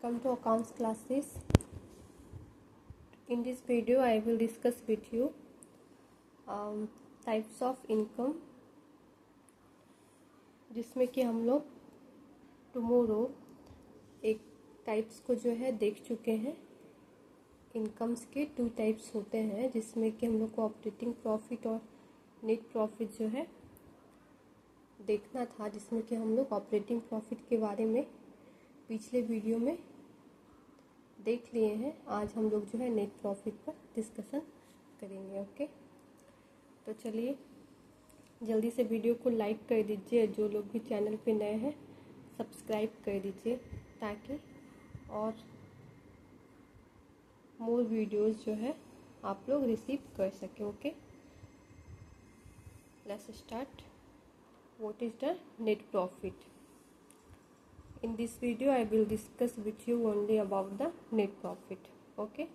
Welcome to accounts classes. In this video I will discuss with you types of income, जिसमें कि हम लोग tomorrow एक types को जो है देख चुके हैं। इनकम्स के 2 टाइप्स होते हैं, जिसमें कि हम लोग को ऑपरेटिंग प्रॉफिट और नेट प्रॉफिट जो है देखना था, जिसमें कि हम लोग ऑपरेटिंग प्रॉफिट के बारे में पिछले वीडियो में देख लिए हैं। आज हम लोग जो है नेट प्रॉफिट पर डिस्कशन करेंगे। ओके, तो चलिए जल्दी से वीडियो को लाइक कर दीजिए। जो लोग भी चैनल पे नए हैं सब्सक्राइब कर दीजिए, ताकि और मोर वीडियोस जो है आप लोग रिसीव कर सकें। Okay, let's start. What is the net profit? In this video I will discuss with you only about the net profit. Okay,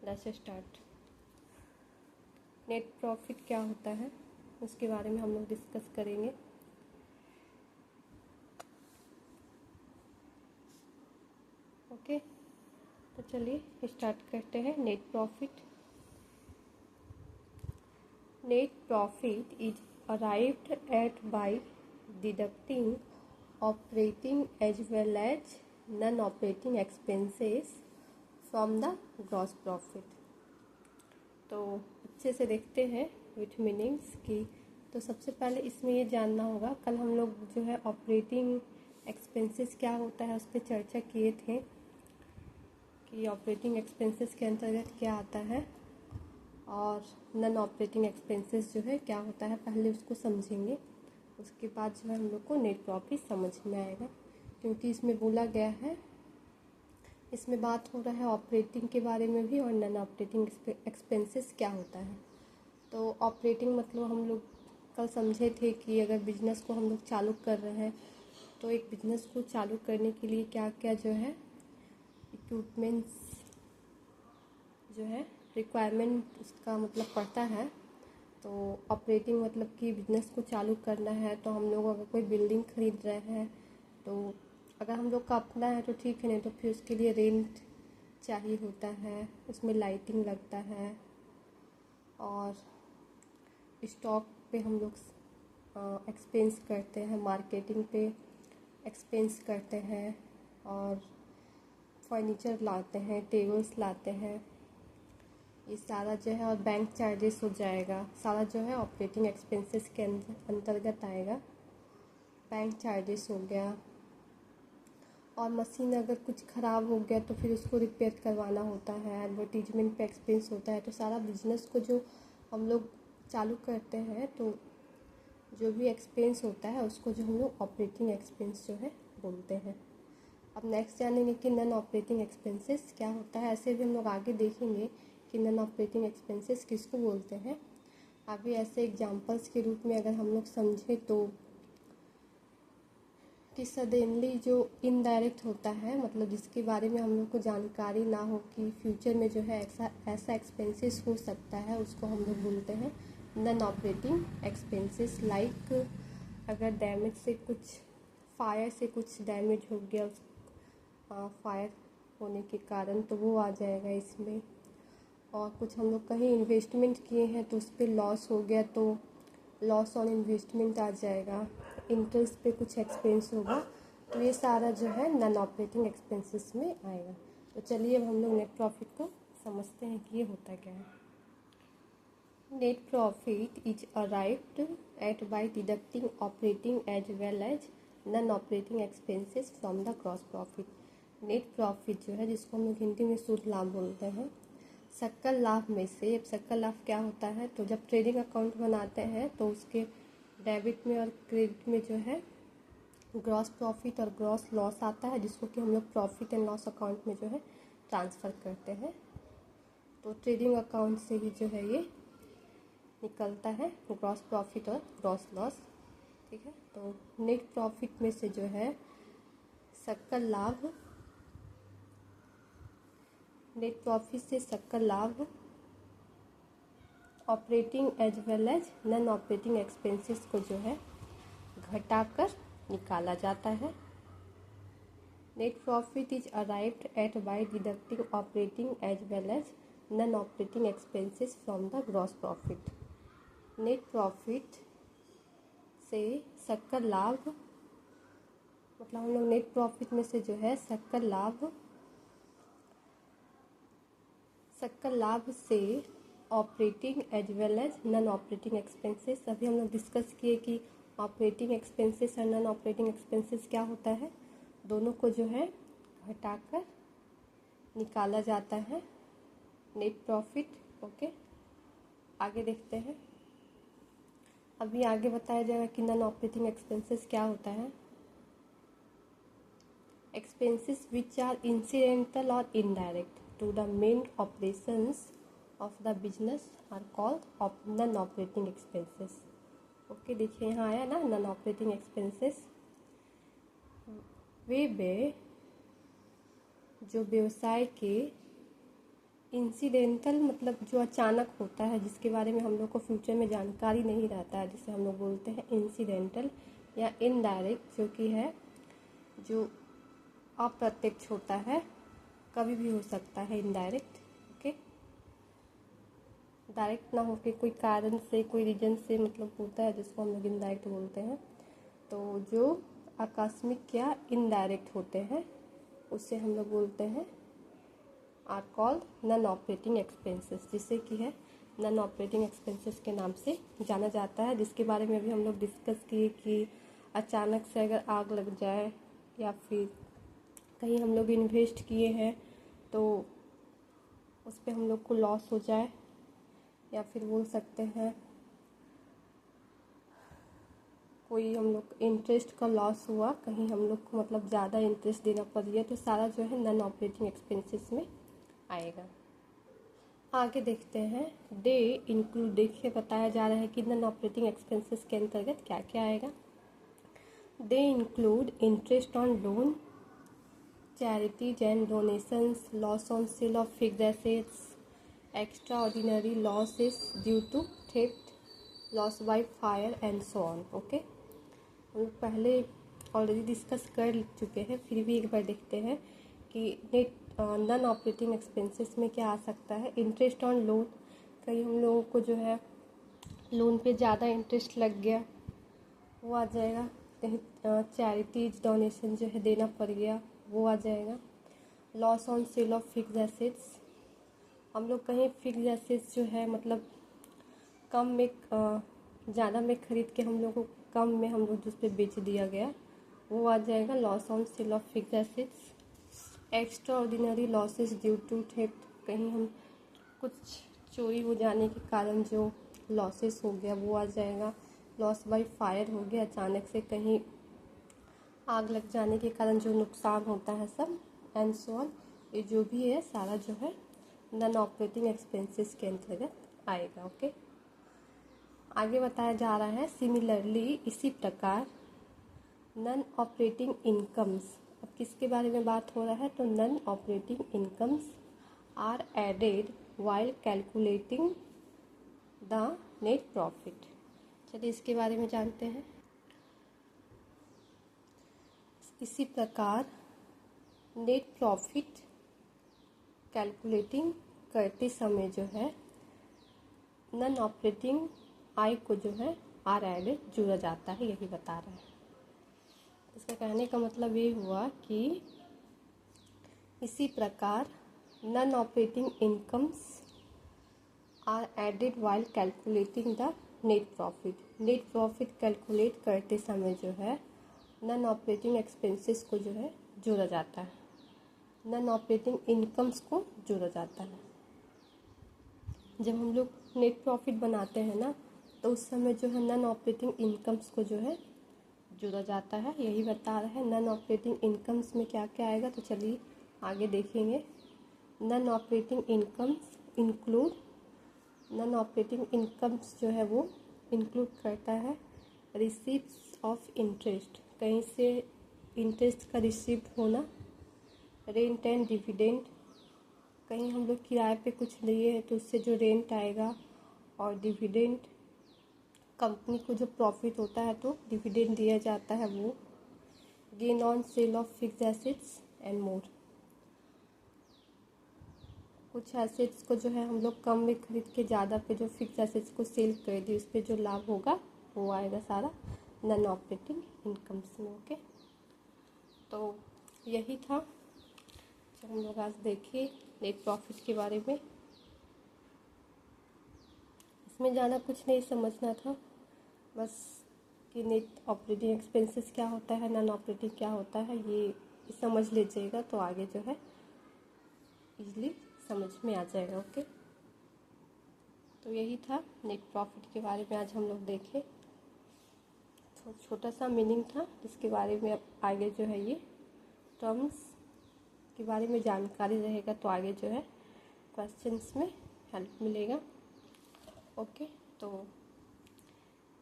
let's start. Net profit क्या होता है उसके बारे में हम लोग डिस्कस करेंगे। ओके, तो चलिए स्टार्ट करते हैं। Net profit. Net profit is arrived at by deducting operating as well as non-operating expenses from the gross profit। तो अच्छे से देखते हैं विथ मीनिंग्स की। तो सबसे पहले इसमें ये जानना होगा, कल हम लोग जो है ऑपरेटिंग एक्सपेंसेस क्या होता है उस पर चर्चा किए थे कि ऑपरेटिंग एक्सपेंसेस के अंतर्गत क्या आता है और नॉन ऑपरेटिंग एक्सपेंसेस जो है क्या होता है। पहले उसको समझेंगे, उसके बाद जो है हम लोग को नेट प्रॉफिट समझ में आएगा, क्योंकि इसमें बोला गया है, इसमें बात हो रहा है ऑपरेटिंग के बारे में भी और नॉन ऑपरेटिंग एक्सपेंसेस क्या होता है। तो ऑपरेटिंग मतलब हम लोग कल समझे थे कि अगर बिजनेस को हम लोग चालू कर रहे हैं तो एक बिजनेस को चालू करने के लिए क्या क्या जो है इक्विपमेंट्स जो है रिक्वायरमेंट उसका मतलब पड़ता है। तो ऑपरेटिंग मतलब कि बिजनेस को चालू करना है तो हम लोग अगर कोई बिल्डिंग खरीद रहे हैं तो अगर हम लोग का अपना है तो ठीक है, नहीं तो फिर उसके लिए रेंट चाहिए होता है, उसमें लाइटिंग लगता है और स्टॉक पे हम लोग एक्सपेंस करते हैं, मार्केटिंग पे एक्सपेंस करते हैं और फर्नीचर लाते हैं, टेबल्स लाते हैं, ये सारा जो है, और बैंक चार्जेस हो जाएगा, सारा जो है ऑपरेटिंग एक्सपेंसेस के अंतर्गत आएगा। बैंक चार्जेस हो गया, और मशीन अगर कुछ ख़राब हो गया तो फिर उसको रिपेयर करवाना होता है, एडवर्टीजमेंट पे एक्सपेंस होता है। तो सारा बिजनेस को जो हम लोग चालू करते हैं तो जो भी एक्सपेंस होता है उसको जो हम लोग ऑपरेटिंग एक्सपेंस जो है बोलते हैं। अब नेक्स्ट जानेंगे कि नॉन ऑपरेटिंग एक्सपेंसेस क्या होता है। ऐसे भी हम लोग आगे देखेंगे कि नॉन ऑपरेटिंग एक्सपेंसेस किसको बोलते हैं। आगे ऐसे एग्जांपल्स के रूप में अगर हम लोग समझें तो कि सडनली जो इनडायरेक्ट होता है, मतलब जिसके बारे में हम लोग को जानकारी ना हो कि फ्यूचर में जो है ऐसा एक्सपेंसेस हो सकता है, उसको हम लोग बोलते हैं नॉन ऑपरेटिंग एक्सपेंसेस। लाइक अगर डैमेज से कुछ फायर से कुछ डैमेज हो गया, उस फायर होने के कारण, तो वो आ जाएगा इसमें। और कुछ हम लोग कहीं इन्वेस्टमेंट किए हैं तो उस पर लॉस हो गया तो लॉस ऑन इन्वेस्टमेंट आ जाएगा। इंटरेस्ट पे कुछ एक्सपेंस होगा, तो ये सारा जो है नॉन ऑपरेटिंग एक्सपेंसेस में आएगा। तो चलिए अब हम लोग नेट प्रॉफिट को समझते हैं कि ये होता क्या है। Net profit is arrived at by deducting operating as well as non operating expenses from the gross profit. Net profit जो है, जिसको हम लोग हिंदी में शुद्ध लाभ बोलते हैं, सकल लाभ में से। अब सकल लाभ क्या होता है, तो जब ट्रेडिंग अकाउंट बनाते हैं तो उसके डेबिट में और क्रेडिट में जो है ग्रॉस प्रॉफिट और ग्रॉस लॉस आता है, जिसको कि हम लोग प्रॉफिट एंड लॉस अकाउंट में जो है ट्रांसफ़र करते हैं। तो ट्रेडिंग अकाउंट से ही जो है ये निकलता है ग्रॉस प्रॉफिट और ग्रॉस लॉस। ठीक है, तो नेट प्रॉफिट में से जो है सकल लाभ, नेट प्रॉफिट से सकल लाभ operating as well as non operating expenses को जो है घटाकर निकाला जाता है। Net profit is arrived at by deducting operating as well as non-operating expenses from the gross profit. Net profit से सकल लाभ, मतलब हम लोग नेट प्रॉफिट में से जो है सकल लाभ से operating as well as non operating expenses, अभी हम लोग डिस्कस किए कि ऑपरेटिंग एक्सपेंसेस और नॉन ऑपरेटिंग एक्सपेंसेस क्या होता है, दोनों को जो है घटाकर निकाला जाता है नेट प्रॉफिट। ओके, आगे देखते हैं। अभी आगे बताया जाएगा कि नॉन ऑपरेटिंग एक्सपेंसेस क्या होता है। एक्सपेंसेस विच आर इंसिडेंटल और indirect to the main operations of the business are called non operating expenses. Okay, देखिए यहाँ आया ना नॉन ऑपरेटिंग एक्सपेंसेस, वे जो व्यवसाय के इंसिडेंटल मतलब जो अचानक होता है, जिसके बारे में हम लोग को फ्यूचर में जानकारी नहीं रहता है, जिसे हम लोग बोलते हैं इंसिडेंटल, या इनडायरेक्ट जो कि है जो अप्रत्यक्ष होता है, कभी भी हो सकता है इनडायरेक्ट। ओके, डायरेक्ट ना होके कोई कारण से, कोई रीजन से मतलब होता है, जिसको हम लोग इनडायरेक्ट बोलते हैं। तो जो आकस्मिक या इनडायरेक्ट होते हैं उससे हम लोग बोलते हैं are called non operating expenses, जिससे कि है नॉन ऑपरेटिंग एक्सपेंसेस के नाम से जाना जाता है, जिसके बारे में अभी हम लोग डिस्कस किए कि अचानक से अगर आग लग जाए या फिर कहीं हम लोग इन्वेस्ट किए हैं तो उस पर हम लोग को लॉस हो जाए, या फिर बोल सकते हैं कोई हम लोग इंटरेस्ट का लॉस हुआ, कहीं हम लोग को मतलब ज़्यादा इंटरेस्ट देना पड़ गया, तो सारा जो है नॉन ऑपरेटिंग एक्सपेंसेस में आएगा। आगे देखते हैं। दे इंक्लूड, देखिए बताया जा रहा है कि नॉन ऑपरेटिंग एक्सपेंसेस के अंतर्गत क्या क्या आएगा। They include interest on loan, charities and donations, loss on sale of fixed assets, extraordinary losses due to theft, loss by fire and so on. Okay, हम लोग पहले ऑलरेडी डिस्कस कर चुके हैं, फिर भी एक बार देखते हैं कि नेट नॉन ऑपरेटिंग एक्सपेंसेस में क्या आ सकता है। इंटरेस्ट ऑन लोन, कहीं हम लोगों को जो है लोन पे ज़्यादा इंटरेस्ट लग गया, वो आ जाएगा। कहीं चैरिटीज डोनेशन जो है देना पड़ गया, वो आ जाएगा। Loss on sale of fix assets, हम लोग कहीं फिक्स एसेट्स जो है मतलब कम में ज़्यादा में ख़रीद के हम लोग को कम में हम लोग जिस पे बेच दिया गया, वो आ जाएगा loss on sale of fix assets. Extraordinary losses due to theft, कहीं हम कुछ चोरी हो जाने के कारण जो लॉसेस हो गया वो आ जाएगा। लॉस बाय फायर हो गया, अचानक से कहीं आग लग जाने के कारण जो नुकसान होता है सब, एंड सो ऑन, ये जो भी है सारा जो है नॉन ऑपरेटिंग एक्सपेंसेस के अंतर्गत आएगा। ओके, आगे बताया जा रहा है सिमिलरली, इसी प्रकार नॉन ऑपरेटिंग इनकम्स, अब किसके बारे में बात हो रहा है, तो non operating incomes are added while calculating the net profit. चलिए इसके बारे में जानते हैं। इसी प्रकार नेट प्रॉफिट कैलकुलेटिंग करते समय जो है नॉन ऑपरेटिंग आय को जो है आर एडेड जोड़ा जाता है, यही बता रहा है। इसका कहने का मतलब ये हुआ कि इसी प्रकार non operating incomes are added while calculating the net profit. Net profit calculate करते समय जो है नॉन ऑपरेटिंग एक्सपेंसेस को जो है जोड़ा जाता है, नॉन ऑपरेटिंग इनकम्स को जोड़ा जाता है। जब हम लोग नेट प्रॉफिट बनाते हैं ना, तो उस समय जो है नॉन ऑपरेटिंग इनकम्स को जो है जोड़ा जाता है, यही बता रहा है। नॉन ऑपरेटिंग इनकम्स में क्या क्या आएगा, तो चलिए आगे देखेंगे। Non operating incomes include, non operating incomes जो है वो इंक्लूड करता है रिसीप्ट्स ऑफ इंटरेस्ट, कहीं से इंटरेस्ट का रिसीव होना, रेंट एंड डिविडेंड, कहीं हम लोग किराए पे कुछ लिए हैं तो उससे जो रेंट आएगा, और डिविडेंड, कंपनी को जो प्रॉफिट होता है तो डिविडेंड दिया जाता है वो। Gain on sale of fix assets, and more. कुछ एसेट्स को जो है हम लोग कम में खरीद के ज़्यादा पे जो फिक्स एसेट्स को सेल कर दी, उस पर जो लाभ होगा वो आएगा सारा नॉन ऑपरेटिंग इनकम्स में। ओके, तो यही था जो हम लोग आज देखे नेट प्रॉफिट के बारे में। इसमें ज़्यादा कुछ नहीं समझना था, बस कि नेट ऑपरेटिंग एक्सपेंसेस क्या होता है, नॉन ऑपरेटिंग क्या होता है, ये समझ लीजिएगा तो आगे जो है इजली समझ में आ जाएगा। ओके, तो यही था नेट प्रॉफिट के बारे में आज हम लोग देखे। तो छोटा सा मीनिंग था जिसके बारे में अब आगे जो है ये टर्म्स के बारे में जानकारी रहेगा तो आगे जो है क्वेश्चंस में हेल्प मिलेगा। ओके, तो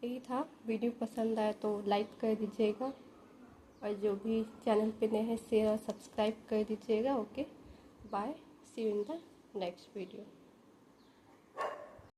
यही था। वीडियो पसंद आए तो लाइक कर दीजिएगा, और जो भी चैनल पे नए हैं शेयर और सब्सक्राइब कर दीजिएगा। Okay, bye, see you in the next video.